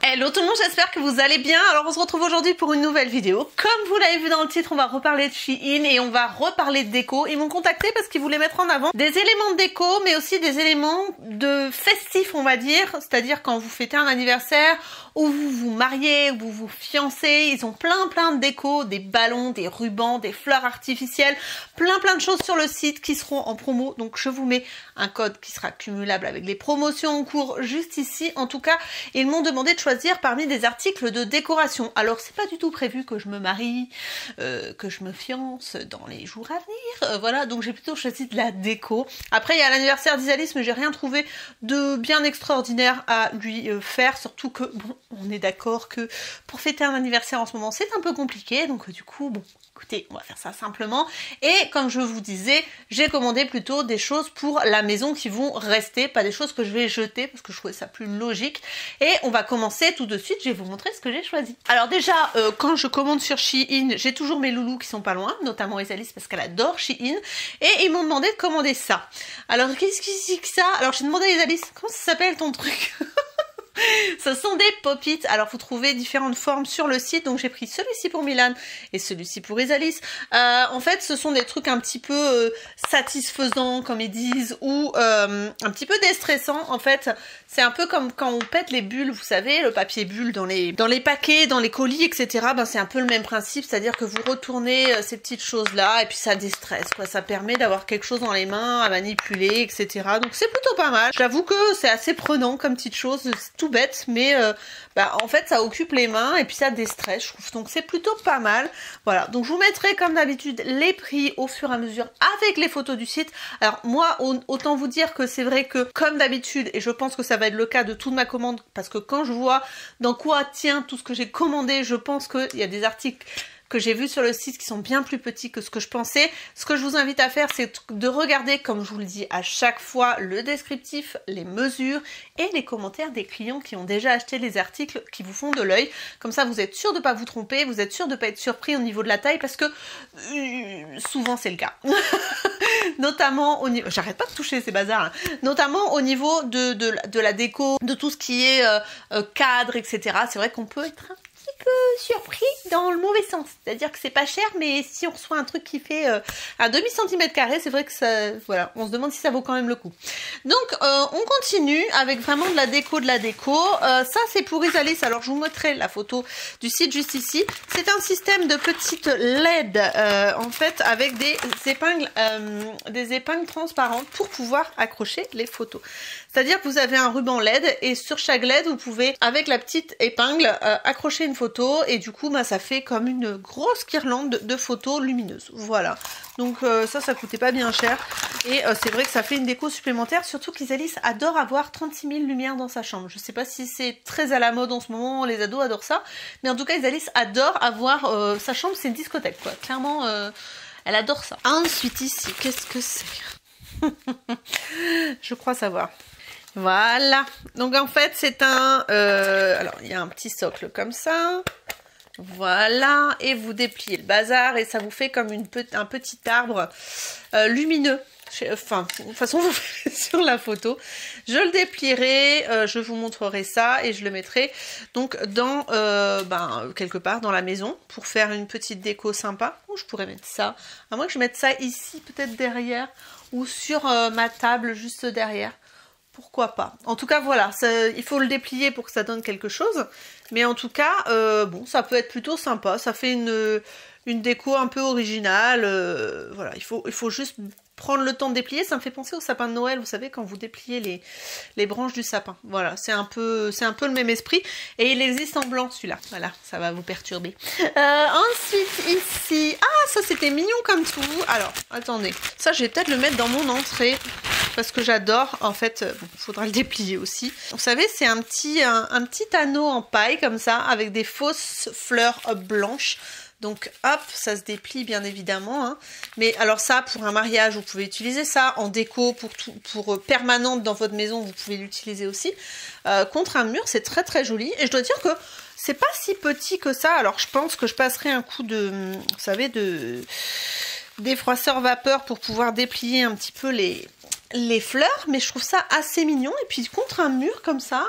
Hello tout le monde, j'espère que vous allez bien. Alors on se retrouve aujourd'hui pour une nouvelle vidéo. Comme vous l'avez vu dans le titre, on va reparler de Shein et on va reparler de déco. Ils m'ont contacté parce qu'ils voulaient mettre en avant des éléments de déco, mais aussi des éléments de festifs, on va dire. C'est-à-dire quand vous fêtez un anniversaire, ou vous vous mariez, ou vous vous fiancez. Ils ont plein de déco, des ballons, des rubans, des fleurs artificielles, plein de choses sur le site qui seront en promo. Donc je vous mets un code qui sera cumulable avec les promotions en cours juste ici. En tout cas, ils m'ont demandé de choisir parmi des articles de décoration. Alors c'est pas du tout prévu que je me marie, que je me fiance dans les jours à venir, voilà, donc j'ai plutôt choisi de la déco. Après il y a l'anniversaire d'Isalis, mais j'ai rien trouvé de bien extraordinaire à lui faire, surtout que bon, on est d'accord que pour fêter un anniversaire en ce moment c'est un peu compliqué, donc du coup bon, écoutez, on va faire ça simplement. Et comme je vous disais, j'ai commandé plutôt des choses pour la maison qui vont rester, pas des choses que je vais jeter parce que je trouvais ça plus logique. Et on va commencer tout de suite, je vais vous montrer ce que j'ai choisi. Alors déjà, quand je commande sur Shein, j'ai toujours mes loulous qui sont pas loin, notamment Isalis parce qu'elle adore Shein. Et ils m'ont demandé de commander ça. Alors qu'est-ce que c'est que ça? Alors j'ai demandé à Isalis, comment ça s'appelle ton truc? Ce sont des pop-it. Alors vous trouvez différentes formes sur le site, donc j'ai pris celui-ci pour Milan et celui-ci pour Isalis. En fait ce sont des trucs un petit peu satisfaisants comme ils disent, ou un petit peu déstressants. En fait c'est un peu comme quand on pète les bulles, vous savez, le papier bulle dans les paquets, dans les colis, etc. Ben, c'est un peu le même principe, c'est-à-dire que vous retournez ces petites choses là et puis ça déstresse, quoi. Ça permet d'avoir quelque chose dans les mains à manipuler, etc. Donc c'est plutôt pas mal. J'avoue que c'est assez prenant comme petite chose, c'est tout bête, mais en fait ça occupe les mains et puis ça déstresse, je trouve, donc c'est plutôt pas mal. Voilà, donc je vous mettrai comme d'habitude les prix au fur et à mesure avec les photos du site. Alors moi autant vous dire que c'est vrai que comme d'habitude, et je pense que ça va être le cas de toute ma commande, parce que quand je vois dans quoi tient tout ce que j'ai commandé, je pense qu'il y a des articles que j'ai vus sur le site qui sont bien plus petits que ce que je pensais. Ce que je vous invite à faire, c'est de regarder, comme je vous le dis à chaque fois, le descriptif, les mesures et les commentaires des clients qui ont déjà acheté les articles qui vous font de l'œil. Comme ça, vous êtes sûr de ne pas vous tromper, vous êtes sûr de ne pas être surpris au niveau de la taille, parce que souvent c'est le cas. Notamment au niveau... J'arrête pas de toucher ces bazars, hein. Notamment au niveau de la déco, de tout ce qui est cadre, etc. C'est vrai qu'on peut être un peu surpris dans le mauvais sens, c'est-à-dire que c'est pas cher, mais si on reçoit un truc qui fait un demi-centimètre carré, c'est vrai que ça, voilà, on se demande si ça vaut quand même le coup. Donc on continue avec vraiment de la déco, ça c'est pour Isalis. Alors je vous montrerai la photo du site juste ici. C'est un système de petites LED en fait avec des épingles transparentes pour pouvoir accrocher les photos. C'est-à-dire que vous avez un ruban LED et sur chaque LED vous pouvez avec la petite épingle accrocher une photo et du coup ça fait comme une grosse guirlande de photos lumineuses. Voilà, donc ça coûtait pas bien cher et c'est vrai que ça fait une déco supplémentaire, surtout qu'Isalis adore avoir 36 000 lumières dans sa chambre. Je sais pas si c'est très à la mode en ce moment, les ados adorent ça, mais en tout cas Isalis adore avoir sa chambre, c'est une discothèque quoi, clairement elle adore ça. Ensuite ici, qu'est-ce que c'est? Je crois savoir. Voilà, donc en fait c'est un... alors il y a un petit socle comme ça, voilà, et vous dépliez le bazar et ça vous fait comme un petit arbre lumineux. Enfin, de toute façon vous verrez sur la photo. Je le déplierai, je vous montrerai ça et je le mettrai donc dans quelque part dans la maison pour faire une petite déco sympa. Où je pourrais mettre ça, à moins que je mette ça ici peut-être derrière ou sur ma table juste derrière. Pourquoi pas. En tout cas voilà, il faut le déplier pour que ça donne quelque chose. Mais en tout cas, bon, ça peut être plutôt sympa. Ça fait une déco un peu originale. Voilà, il faut juste prendre le temps de déplier. Ça me fait penser au sapin de Noël, vous savez, quand vous dépliez les branches du sapin. Voilà, c'est un peu le même esprit. Et il existe en blanc celui-là. Voilà, ça va vous perturber. Ensuite, ici... Ah, ça c'était mignon comme tout. Alors, attendez. Ça, je vais peut-être le mettre dans mon entrée. Parce que j'adore, en fait, bon, faudra le déplier aussi. Vous savez, c'est un petit anneau en paille comme ça, avec des fausses fleurs blanches. Donc hop, ça se déplie bien évidemment, hein. Mais alors ça, pour un mariage, vous pouvez utiliser ça. En déco, pour permanente dans votre maison, vous pouvez l'utiliser aussi. Contre un mur, c'est très très joli. Et je dois dire que c'est pas si petit que ça. Alors je pense que je passerai un coup de, vous savez, de défroisseur vapeur pour pouvoir déplier un petit peu les les fleurs, mais je trouve ça assez mignon. Et puis contre un mur comme ça,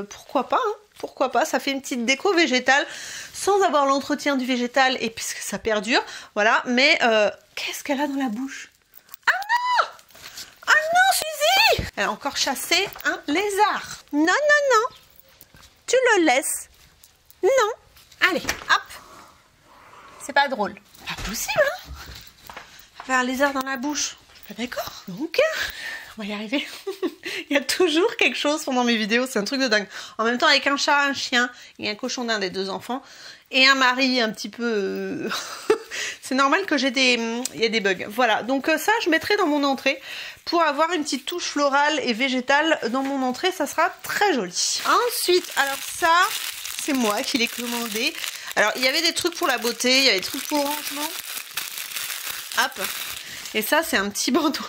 pourquoi pas, hein, pourquoi pas. Ça fait une petite déco végétale sans avoir l'entretien du végétal et puisque ça perdure, voilà. Mais qu'est-ce qu'elle a dans la bouche? Ah non! Ah non, Suzy! Elle a encore chassé un lézard. Non, non, non. Tu le laisses. Non. Allez, hop. C'est pas drôle. Pas possible, hein? Faire un lézard dans la bouche. Pas d'accord. Donc, on va y arriver. Il y a toujours quelque chose pendant mes vidéos, c'est un truc de dingue. En même temps, avec un chat, un chien et un cochon d'Inde et 2 enfants, et un mari un petit peu... c'est normal que il y ait des bugs. Voilà, donc ça, je mettrai dans mon entrée. Pour avoir une petite touche florale et végétale dans mon entrée, ça sera très joli. Ensuite, alors ça, c'est moi qui l'ai commandé. Alors, il y avait des trucs pour la beauté, il y avait des trucs pour le rangement. Hop. Et ça, c'est un petit bandeau.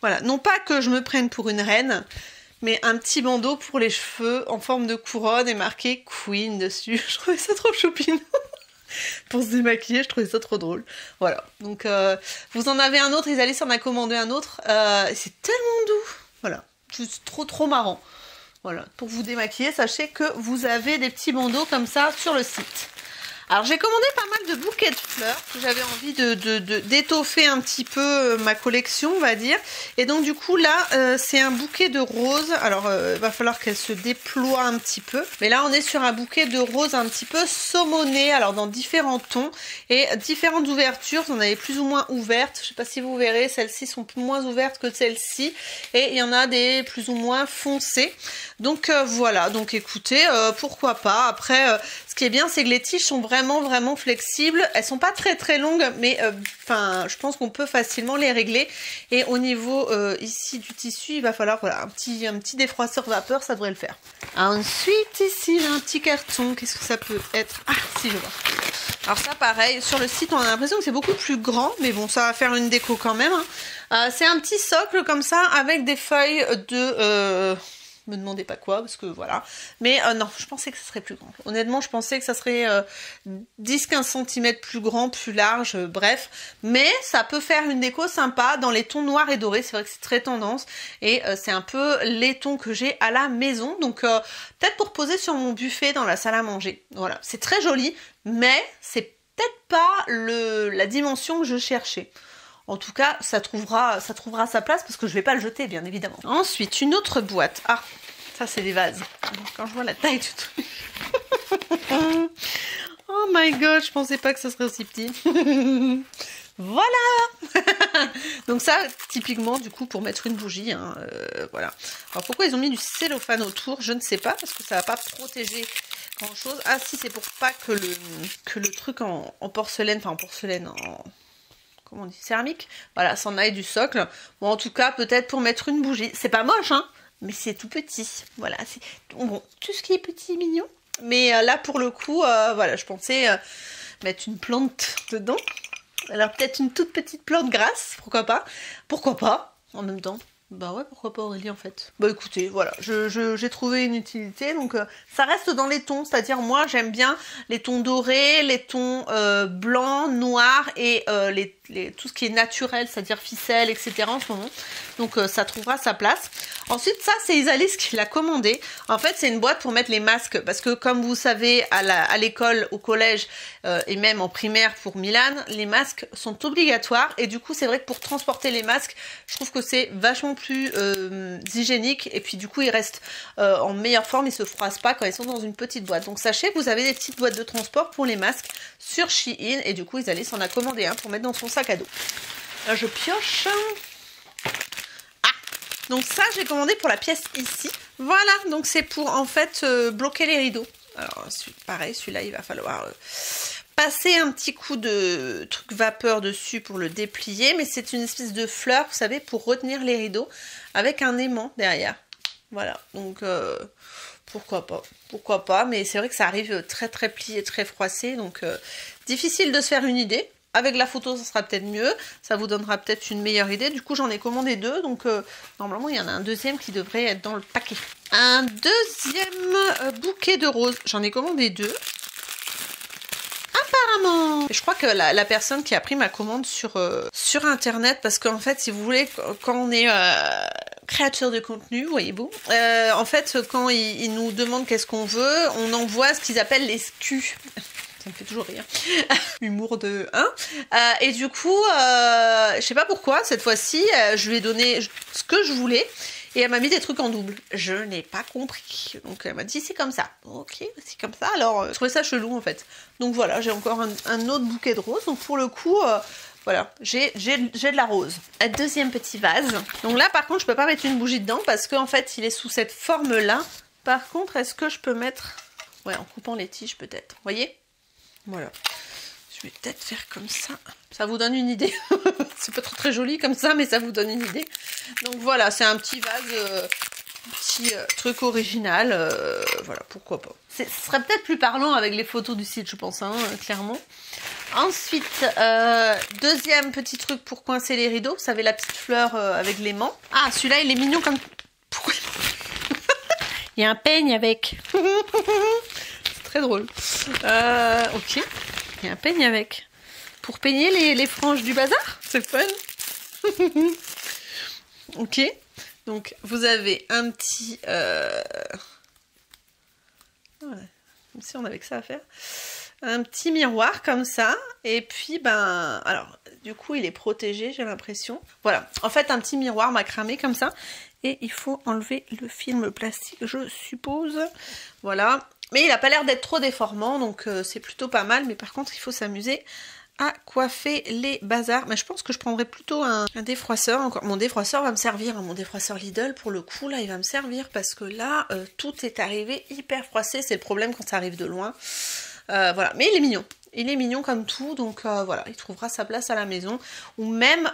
Voilà, non pas que je me prenne pour une reine, mais un petit bandeau pour les cheveux en forme de couronne et marqué Queen dessus. Je trouvais ça trop choupine. Pour se démaquiller, je trouvais ça trop drôle. Voilà, donc vous en avez un autre, Isalis en a commandé un autre. C'est tellement doux. Voilà, c'est trop marrant. Voilà, pour vous démaquiller, sachez que vous avez des petits bandeaux comme ça sur le site. Alors j'ai commandé pas mal de bouquets de fleurs, j'avais envie d'étoffer un petit peu ma collection, on va dire. Et donc du coup là, c'est un bouquet de roses. Alors il va falloir qu'elle se déploie un petit peu. Mais là on est sur un bouquet de roses un petit peu saumoné, alors dans différents tons et différentes ouvertures. Vous en avez plus ou moins ouvertes, je sais pas si vous verrez, celles-ci sont moins ouvertes que celles-ci. Et il y en a des plus ou moins foncées. Donc voilà, donc écoutez, pourquoi pas. Après, ce qui est bien, c'est que les tiges sont vraiment flexibles. Elles sont pas très longues, mais enfin, je pense qu'on peut facilement les régler. Et au niveau ici du tissu, il va falloir voilà un petit défroisseur vapeur, ça devrait le faire. Ensuite, ici, j'ai un petit carton. Qu'est-ce que ça peut être? Ah, si, je vois. Alors ça, pareil, sur le site, on a l'impression que c'est beaucoup plus grand, mais bon, ça va faire une déco quand même. Hein. C'est un petit socle comme ça, avec des feuilles de... me demandez pas quoi, parce que voilà. Mais non, je pensais que ça serait plus grand. Honnêtement, je pensais que ça serait 10-15 cm plus grand, plus large, bref. Mais ça peut faire une déco sympa dans les tons noirs et dorés. C'est vrai que c'est très tendance. Et c'est un peu les tons que j'ai à la maison. Donc peut-être pour poser sur mon buffet dans la salle à manger. Voilà, c'est très joli, mais c'est peut-être pas la dimension que je cherchais. En tout cas, ça trouvera sa place parce que je vais pas le jeter, bien évidemment. Ensuite, une autre boîte. Ah, ça c'est des vases. Quand je vois la taille du truc. Oh my god, je pensais pas que ce serait aussi petit. Voilà. Donc ça, typiquement, du coup, pour mettre une bougie. Hein, voilà. Alors pourquoi ils ont mis du cellophane autour? Je ne sais pas, parce que ça va pas protéger grand chose. Ah si, c'est pour pas que le truc en porcelaine, enfin en porcelaine, comment on dit, céramique, voilà, s'en aille du socle. Bon, en tout cas, peut-être pour mettre une bougie. C'est pas moche, hein, mais c'est tout petit. Voilà, c'est bon, tout ce qui est petit, mignon. Mais là, pour le coup, voilà, je pensais mettre une plante dedans. Alors, peut-être une toute petite plante grasse, pourquoi pas. Pourquoi pas, en même temps. Bah ouais, pourquoi pas Aurélie en fait. Bah écoutez, voilà, j'ai trouvé une utilité, donc ça reste dans les tons, c'est-à-dire moi j'aime bien les tons dorés, les tons blancs, noirs et tout ce qui est naturel, c'est-à-dire ficelle, etc. en ce moment. Donc ça trouvera sa place. Ensuite, ça c'est Isalis qui l'a commandé. En fait, c'est une boîte pour mettre les masques, parce que comme vous savez, à l'école, au collège et même en primaire pour Milan, les masques sont obligatoires et du coup c'est vrai que pour transporter les masques, je trouve que c'est vachement plus hygiénique et puis du coup ils restent en meilleure forme, ils se froissent pas quand ils sont dans une petite boîte. Donc sachez que vous avez des petites boîtes de transport pour les masques sur Shein et du coup Isalis s'en a commandé un pour mettre dans son sac à dos. Là je pioche. Ah, donc ça j'ai commandé pour la pièce ici. Voilà, donc c'est pour en fait bloquer les rideaux. Alors pareil, celui-là il va falloir passer un petit coup de truc vapeur dessus pour le déplier, mais c'est une espèce de fleur, vous savez, pour retenir les rideaux, avec un aimant derrière. Voilà, donc pourquoi pas, mais c'est vrai que ça arrive très plié, très froissé, donc difficile de se faire une idée. Avec la photo, ça sera peut-être mieux, ça vous donnera peut-être une meilleure idée. Du coup, j'en ai commandé 2, donc normalement, il y en a un deuxième qui devrait être dans le paquet. Un deuxième bouquet de roses, j'en ai commandé 2. Apparemment, Je crois que la personne qui a pris ma commande sur internet, parce qu'en fait, si vous voulez, quand on est créateur de contenu, voyez-vous, en fait, quand ils nous demandent qu'est-ce qu'on veut, on envoie ce qu'ils appellent les SKU. Ça me fait toujours rire. Humour de 1. Et du coup, je sais pas pourquoi, cette fois-ci, je lui ai donné ce que je voulais. Et elle m'a mis des trucs en double. Je n'ai pas compris. Donc elle m'a dit c'est comme ça. Ok, c'est comme ça. Alors je trouvais ça chelou en fait. Donc voilà, j'ai encore un autre bouquet de roses. Donc pour le coup, voilà, j'ai de la rose. Un deuxième petit vase. Donc là par contre, je peux pas mettre une bougie dedans parce qu'en fait, il est sous cette forme-là. Par contre, est-ce que je peux mettre... Ouais, en coupant les tiges peut-être. Vous voyez? Voilà. Je vais peut-être faire comme ça. Ça vous donne une idée. C'est pas très joli comme ça, mais ça vous donne une idée. Donc voilà, c'est un petit vase, petit truc original. Voilà, pourquoi pas. Ce serait peut-être plus parlant avec les photos du site, je pense, hein, clairement. Ensuite, deuxième petit truc pour coincer les rideaux. Vous savez, la petite fleur avec l'aimant. Ah, celui-là, il est mignon comme... Pourquoi? Il y a un peigne avec. C'est très drôle. Ok. Il y a un peigne avec. Pour peigner les franges du bazar. C'est fun. Ok. Donc, vous avez un petit... Voilà. Comme si on avait que ça à faire. Un petit miroir comme ça. Et puis, ben... Alors, du coup, il est protégé, j'ai l'impression. Voilà. En fait, un petit miroir macramé comme ça. Et il faut enlever le film plastique, je suppose. Voilà. Mais il n'a pas l'air d'être trop déformant, donc c'est plutôt pas mal. Mais par contre, il faut s'amuser à coiffer les bazars. Mais je pense que je prendrais plutôt un défroisseur. Encore. Mon défroisseur va me servir, hein. Mon défroisseur Lidl, pour le coup, là, il va me servir. Parce que là, tout est arrivé hyper froissé. C'est le problème quand ça arrive de loin. Voilà. Mais il est mignon. Il est mignon comme tout, donc voilà, il trouvera sa place à la maison. Ou même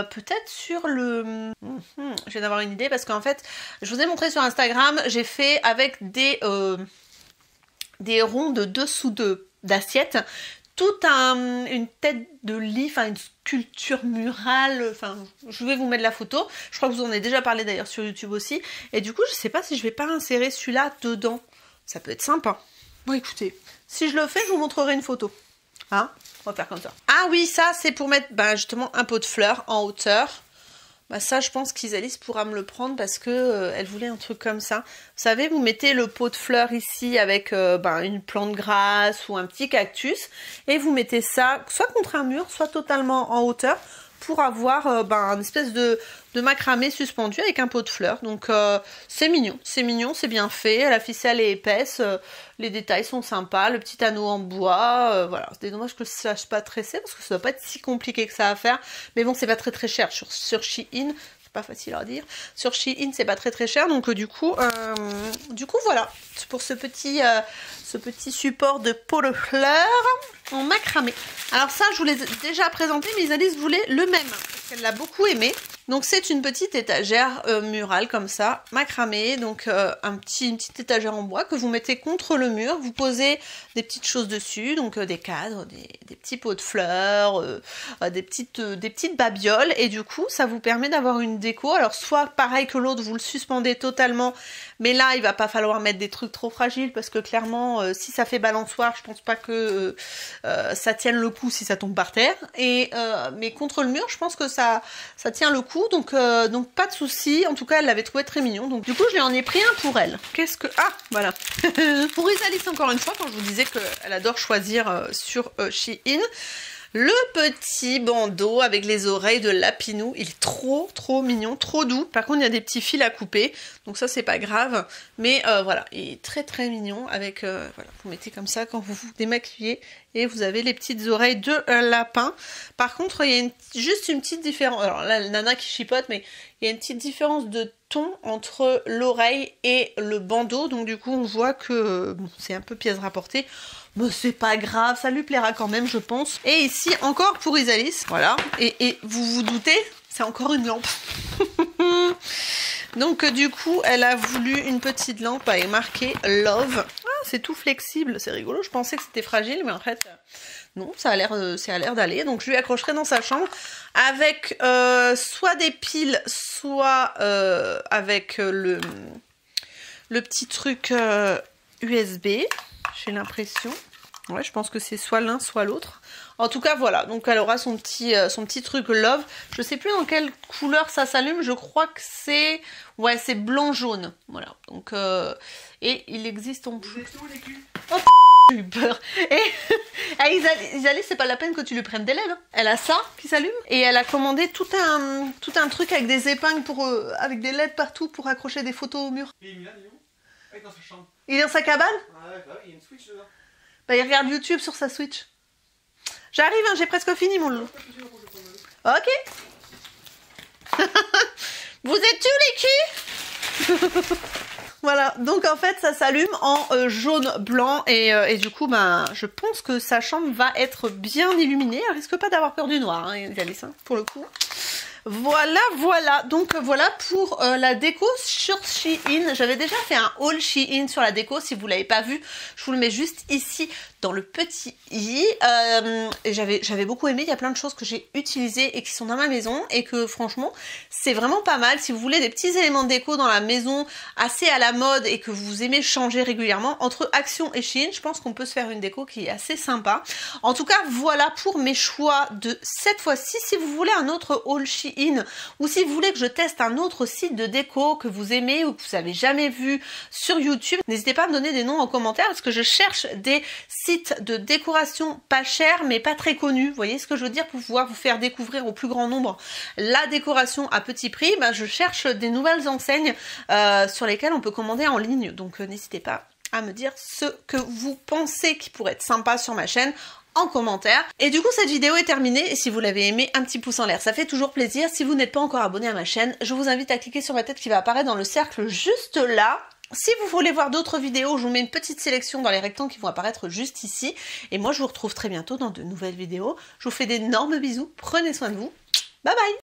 peut-être sur le... je viens d'avoir une idée parce qu'en fait, je vous ai montré sur Instagram, j'ai fait avec des ronds de dessous d'assiettes, toute une tête de lit, enfin une sculpture murale, enfin je vais vous mettre la photo. Je crois que vous en avez déjà parlé d'ailleurs sur YouTube aussi. Et du coup, je sais pas si je vais pas insérer celui-là dedans. Ça peut être sympa. Bon écoutez, si je le fais, je vous montrerai une photo. Hein? On va faire comme ça. Ah oui, ça c'est pour mettre justement un pot de fleurs en hauteur. Bah ça, je pense qu'Isalis pourra me le prendre parce que elle voulait un truc comme ça. Vous savez, vous mettez le pot de fleurs ici avec une plante grasse ou un petit cactus et vous mettez ça soit contre un mur, soit totalement en hauteur pour avoir une espèce de macramé suspendu avec un pot de fleurs. Donc c'est mignon, c'est bien fait. La ficelle est épaisse, les détails sont sympas, le petit anneau en bois, voilà. C'est dommage que ça ne sache pas tresser parce que ça ne doit pas être si compliqué que ça à faire. Mais bon, c'est pas très cher sur Shein. Pas facile à dire. Sur Shein, c'est pas très cher, donc du coup voilà, pour ce petit support de pot de fleurs en macramé. Alors ça, je vous l'ai déjà présenté, mais Isalis voulait le même, parce qu'elle l'a beaucoup aimé. Donc c'est une petite étagère murale comme ça, macramée, donc une petite étagère en bois que vous mettez contre le mur, vous posez des petites choses dessus, donc des cadres, des petits pots de fleurs, des petites babioles, et du coup ça vous permet d'avoir une déco. Alors soit pareil que l'autre, vous le suspendez totalement, mais là il va pas falloir mettre des trucs trop fragiles parce que clairement si ça fait balançoire, je pense pas que ça tienne le coup si ça tombe par terre, mais contre le mur je pense que ça tient le coup. Donc pas de souci. En tout cas, elle l'avait trouvé très mignon. Donc du coup, je lui en ai pris un pour elle. Qu'est-ce que... Ah, voilà. Pour Isalis, encore une fois, quand je vous disais qu'elle adore choisir sur Shein, le petit bandeau avec les oreilles de Lapinou, il est trop mignon, trop doux. Par contre, il y a des petits fils à couper, donc ça c'est pas grave. Mais voilà, il est très mignon avec, voilà, vous mettez comme ça quand vous vous démaquillez et vous avez les petites oreilles de lapin. Par contre, il y a juste une petite différence. Alors là, la nana qui chipote, mais il y a une petite différence de ton entre l'oreille et le bandeau. Donc du coup, on voit que bon, c'est un peu pièce rapportée. Mais c'est pas grave, ça lui plaira quand même, je pense. Et ici, encore pour Isalis, voilà. Et vous vous doutez, c'est encore une lampe. Donc du coup, elle a voulu une petite lampe avec marqué Love. Ah, c'est tout flexible, c'est rigolo. Je pensais que c'était fragile, mais en fait, non, ça a l'air d'aller. Donc je lui accrocherai dans sa chambre avec soit des piles, soit avec le petit truc USB. J'ai l'impression. Ouais, je pense que c'est soit l'un, soit l'autre. En tout cas, voilà. Donc, elle aura son petit truc Love. Je sais plus dans quelle couleur ça s'allume. Je crois que c'est... Ouais, c'est blanc-jaune. Voilà. Donc, et il existe en plus... Oh, j'ai eu peur. Et Isalie, c'est pas la peine que tu lui prennes des LED. Hein. Elle a ça qui s'allume. Et elle a commandé tout un truc avec des épingles avec des LED partout pour accrocher des photos au mur. Et il est là, il est où? Ah, il est dans sa chambre. Il est dans sa cabane? Ah ouais, bah oui, il y a une Switch dedans. Bah, il regarde YouTube sur sa Switch. J'arrive, hein, j'ai presque fini mon lot. Ok. Vous êtes-tu les culs? Voilà, donc en fait ça s'allume en jaune blanc et du coup ben je pense que sa chambre va être bien illuminée. Elle risque pas d'avoir peur du noir, hein, Alice, hein, pour le coup. Voilà, donc voilà pour la déco sur Shein. J'avais déjà fait un haul Shein sur la déco, si vous l'avez pas vu, je vous le mets juste ici dans le petit i. Et j'avais beaucoup aimé, il y a plein de choses que j'ai utilisées et qui sont dans ma maison et que franchement c'est vraiment pas mal. Si vous voulez des petits éléments de déco dans la maison assez à la mode et que vous aimez changer régulièrement, entre Action et Shein, je pense qu'on peut se faire une déco qui est assez sympa. En tout cas, voilà pour mes choix de cette fois-ci. Si vous voulez un autre haul Shein ou si vous voulez que je teste un autre site de déco que vous aimez ou que vous avez jamais vu sur YouTube, n'hésitez pas à me donner des noms en commentaire parce que je cherche des sites de décoration pas chers mais pas très connus. Vous voyez ce que je veux dire, pour pouvoir vous faire découvrir au plus grand nombre la décoration à petit prix. Ben, je cherche des nouvelles enseignes sur lesquelles on peut commander en ligne. Donc n'hésitez pas à me dire ce que vous pensez qui pourrait être sympa sur ma chaîne en commentaire. Et du coup cette vidéo est terminée et si vous l'avez aimé, un petit pouce en l'air, ça fait toujours plaisir. Si vous n'êtes pas encore abonné à ma chaîne, je vous invite à cliquer sur ma tête qui va apparaître dans le cercle juste là. Si vous voulez voir d'autres vidéos, je vous mets une petite sélection dans les rectangles qui vont apparaître juste ici. Et moi je vous retrouve très bientôt dans de nouvelles vidéos. Je vous fais d'énormes bisous, prenez soin de vous, bye bye.